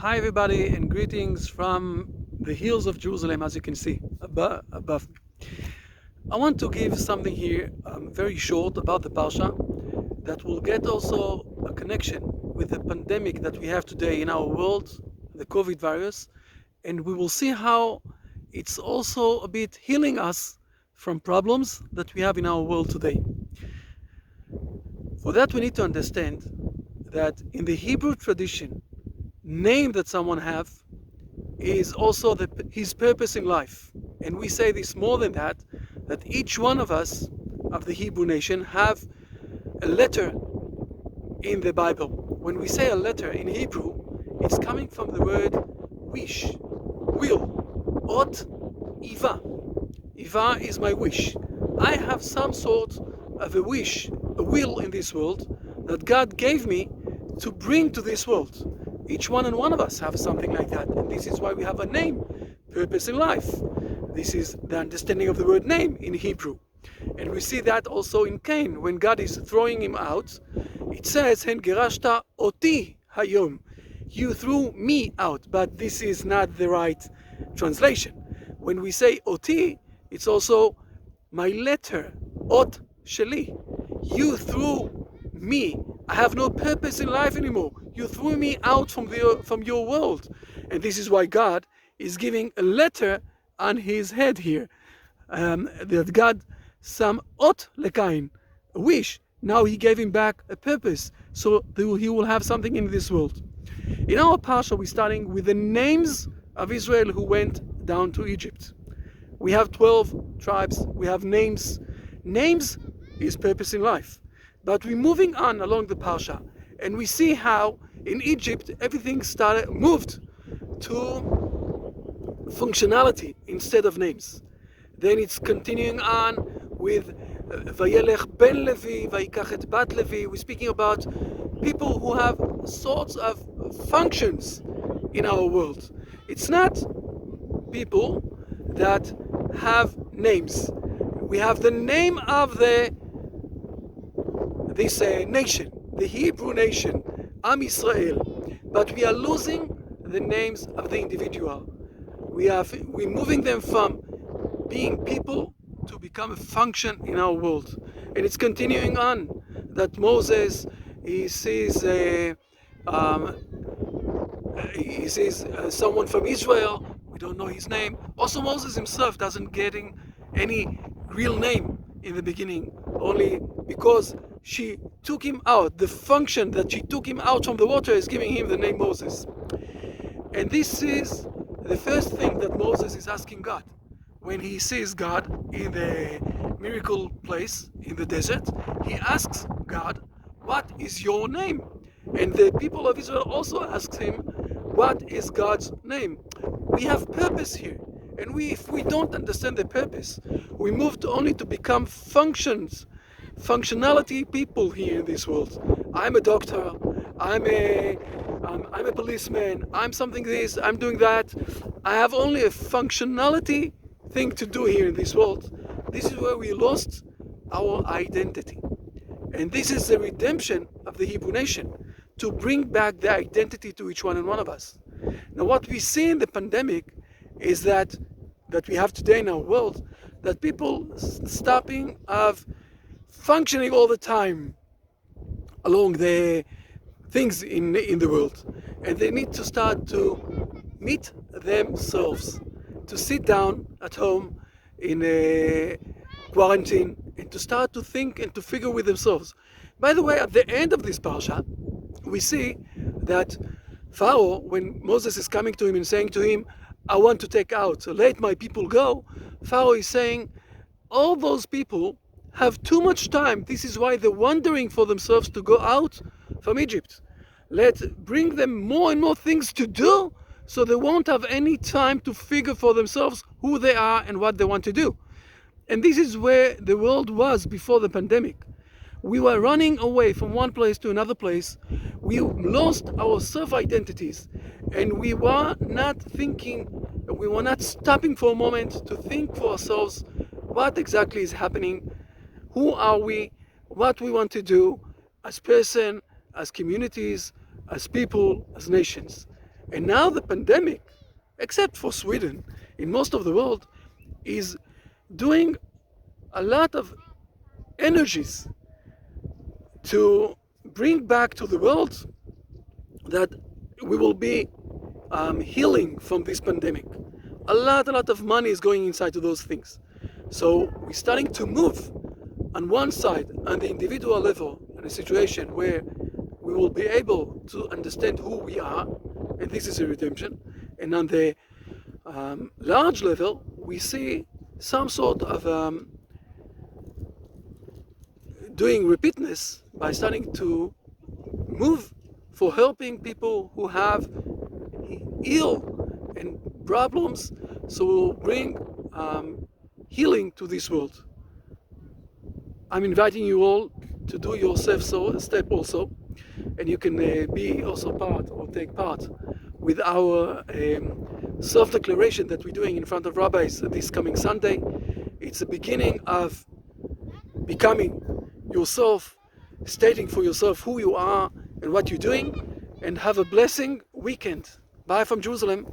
Hi everybody and greetings from the hills of Jerusalem, as you can see above me. I want to give something here very short about the Parsha that will get also a connection with the pandemic that we have today in our world, the COVID virus, and we will see how it's also a bit healing us from problems that we have in our world today. For that we need to understand that in the Hebrew tradition, name that someone have is also his purpose in life. And we say this more than that, that each one of us of the Hebrew nation have a letter in the Bible. When we say a letter in Hebrew, it's coming from the word wish, will, ot, iva. Iva is my wish. I have some sort of a wish, a will in this world that God gave me to bring to this world. Each one and one of us have something like that. And this is why we have a name, purpose in life. This is the understanding of the word name in Hebrew. And we see that also in Cain, when God is throwing him out. It says, Hen gerashta oti hayom. You threw me out, but this is not the right translation. When we say oti, it's also my letter, ot sheli. You threw me. I have no purpose in life anymore. You threw me out from your world. And this is why God is giving a letter on his head here. That God, some ot lekain, a wish. Now he gave him back a purpose. So he will have something in this world. In our Parsha, we're starting with the names of Israel who went down to Egypt. We have 12 tribes, we have names. Names is purpose in life. But we're moving on along the Parsha, and we see how in Egypt everything moved to functionality instead of names. Then it's continuing on with Vayelech ben Levi, Vayikach et bat Levi. We're speaking about people who have sorts of functions in our world. It's not people that have names. We have the name of this nation, the Hebrew nation, Am Israel, but we are losing the names of the individual. We're moving them from being people to become a function in our world, and it's continuing on. That Moses, he sees someone from Israel. We don't know his name. Also, Moses himself doesn't getting any real name in the beginning, only because she took him out. The function that she took him out from the water is giving him the name Moses. And this is the first thing that Moses is asking God. When he sees God in the miracle place in the desert, he asks God, what is your name? And the people of Israel also ask him, what is God's name? We have purpose here. And if we don't understand the purpose, we move only to become functionality people here in this world. I'm a doctor, I'm a policeman, I'm something this, I'm doing that. I have only a functionality thing to do here in this world. This is where we lost our identity. And this is the redemption of the Hebrew nation, to bring back the identity to each one and one of us. Now what we see in the pandemic is that we have today in our world, that people stopping of functioning all the time along the things in the world, and they need to start to meet themselves, to sit down at home in a quarantine and to start to think and to figure with themselves. By the way, at the end of this parsha, we see that Pharaoh, when Moses is coming to him and saying to him, I want to take out, so let my people go, Pharaoh is saying, all those people have too much time. This is why they're wondering for themselves to go out from Egypt. Let's bring them more and more things to do, so they won't have any time to figure for themselves who they are and what they want to do. And this is where the world was before the pandemic. We were running away from one place to another place. We lost our self-identities, and we were not thinking, we were not stopping for a moment to think for ourselves what exactly is happening, who are we, what we want to do as person, as communities, as people, as nations. And now the pandemic, except for Sweden, in most of the world, is doing a lot of energies to bring back to the world that we will be healing from this pandemic. A lot of money is going inside to those things. So we're starting to move on one side, on the individual level, in a situation where we will be able to understand who we are, and this is a redemption. And on the large level, we see some sort of doing repeatness by starting to move for helping people who have ill and problems, so we'll bring healing to this world. I'm inviting you all to do your step also, and you can be also part or take part with our self-declaration that we're doing in front of rabbis this coming Sunday. It's the beginning of becoming yourself, stating for yourself who you are and what you're doing, and have a blessing weekend. Bye from Jerusalem.